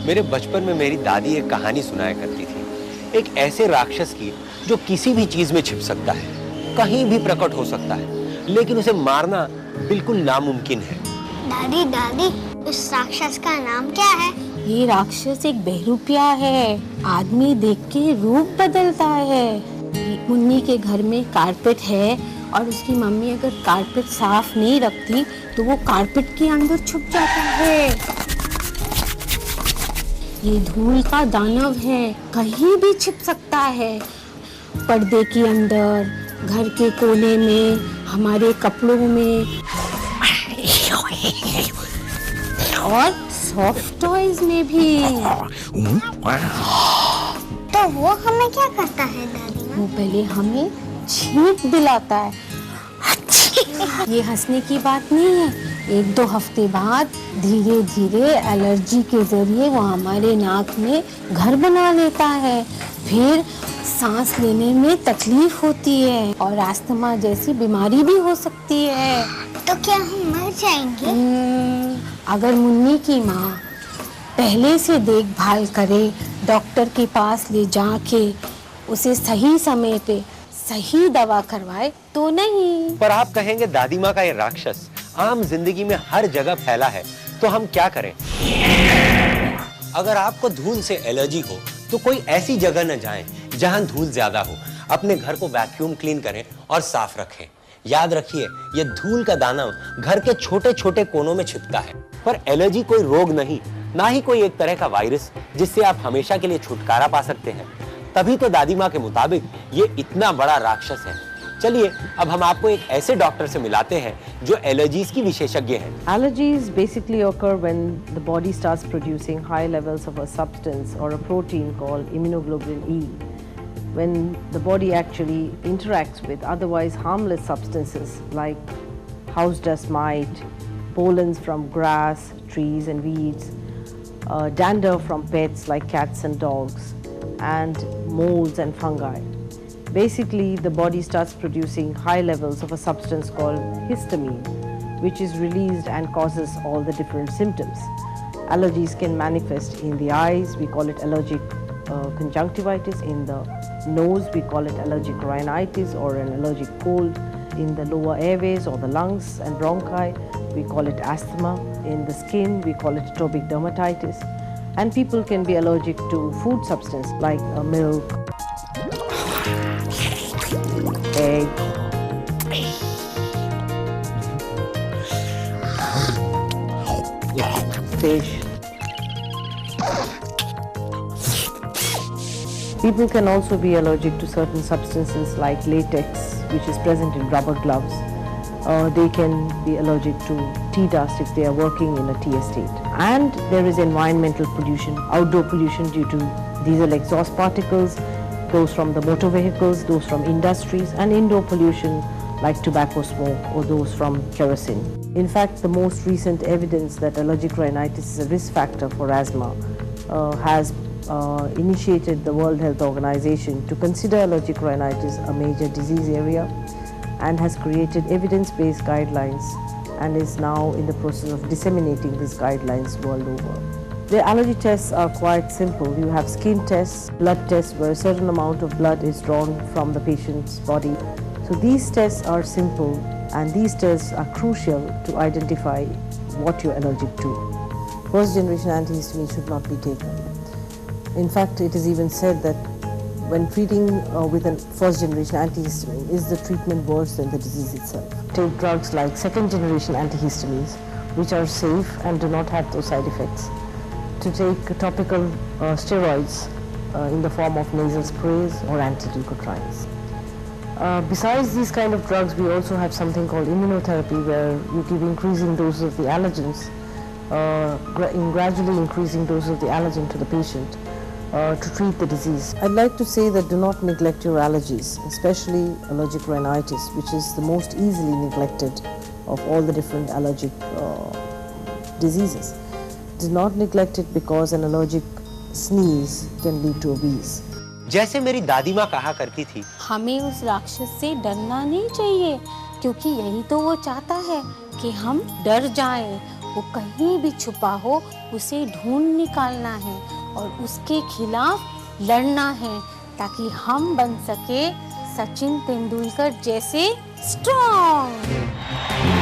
मेरे बचपन में मेरी दादी एक कहानी सुनाया करती थी, एक ऐसे राक्षस की जो किसी भी चीज में छिप सकता है, कहीं भी प्रकट हो सकता है, लेकिन उसे मारना बिल्कुल नामुमकिन है। दादी दादी, उस राक्षस का नाम क्या है? ये राक्षस एक बहरूपिया है, आदमी देख के रूप बदलता है। मुन्नी के घर में कारपेट है और उसकी मम्मी अगर कारपेट साफ नहीं रखती तो वो कारपेट के अंदर छुप जाता है। ये धूल का दानव है, कहीं भी छिप सकता है, पर्दे के अंदर, घर के कोने में, हमारे कपड़ों में और सॉफ्ट टॉयज में भी। तो वो हमें क्या करता है दादी माँ? वो पहले हमें छींक दिलाता है। ये हंसने की बात नहीं है, 1-2 हफ्ते बाद धीरे धीरे एलर्जी के जरिए वो हमारे नाक में घर बना लेता है, फिर सांस लेने में तकलीफ होती है और अस्थमा जैसी बीमारी भी हो सकती है। तो क्या हम मर जाएंगे? अगर मुन्नी की माँ पहले से देखभाल करे, डॉक्टर के पास ले जाके उसे सही समय पे सही दवा करवाए तो नहीं। पर आप कहेंगे दादी माँ का ये राक्षस आम जिंदगी में हर जगह फैला है, तो हम क्या करें? अगर आपको धूल से एलर्जी हो तो कोई ऐसी जगह न जाएं जहां धूल ज्यादा हो। अपने घर को वैक्यूम क्लीन करें और साफ रखें। याद रखिए, ये धूल का दानव घर के छोटे छोटे कोनों में छिपता है। पर एलर्जी कोई रोग नहीं, ना ही कोई एक तरह का वायरस जिससे आप हमेशा के लिए छुटकारा पा सकते हैं। तभी तो दादी माँ के मुताबिक ये इतना बड़ा राक्षस है। चलिए अब हम आपको एक ऐसे डॉक्टर से मिलाते हैं जो एलर्जीज की विशेषज्ञ हैं। Allergies basically occur when the body starts producing high levels of a substance or a protein called immunoglobulin E. When the body actually interacts with otherwise harmless substances like house dust mite, pollens from grass, trees and weeds, dander from pets like cats and dogs, and molds and fungi. Basically, the body starts producing high levels of a substance called histamine, which is released and causes all the different symptoms. Allergies can manifest in the eyes, we call it allergic conjunctivitis. In the nose, we call it allergic rhinitis or an allergic cold. In the lower airways or the lungs and bronchi, we call it asthma. In the skin, we call it atopic dermatitis. And people can be allergic to food substance like milk, egg, fish. People can also be allergic to certain substances like latex, which is present in rubber gloves. They can be allergic to tea dust if they are working in a tea estate. And there is environmental pollution, outdoor pollution due to diesel exhaust particles, those from the motor vehicles, those from industries, and indoor pollution like tobacco smoke or those from kerosene. In fact, the most recent evidence that allergic rhinitis is a risk factor for asthma has initiated the World Health Organization to consider allergic rhinitis a major disease area and has created evidence-based guidelines and is now in the process of disseminating these guidelines world over. The allergy tests are quite simple. You have skin tests, blood tests where a certain amount of blood is drawn from the patient's body. So these tests are simple and these tests are crucial to identify what you're allergic to. First generation antihistamine should not be taken. In fact, it is even said that when treating with a first generation antihistamine, is the treatment worse than the disease itself. Take drugs like second generation antihistamines, which are safe and do not have those side effects. To take topical steroids in the form of nasal sprays or anti-leukotrienes. Besides these kind of drugs, we also have something called immunotherapy, where you give increasing doses of the allergens, gradually increasing doses of the allergen to the patient to treat the disease. I'd like to say that do not neglect your allergies, especially allergic rhinitis, which is the most easily neglected of all the different allergic diseases. Do not neglect it because an allergic sneeze can lead to a wheeze. जैसे मेरी दादी माँ कहा करती थी, हमें उस राक्षस से डरना नहीं चाहिए, क्योंकि यही तो वो चाहता है कि हम डर जाएं वो कहीं भी छुपा हो उसे ढूंढ निकालना है और उसके खिलाफ लड़ना है ताकि हम बन सके सचिन तेंदुलकर जैसे स्ट्रॉन्ग।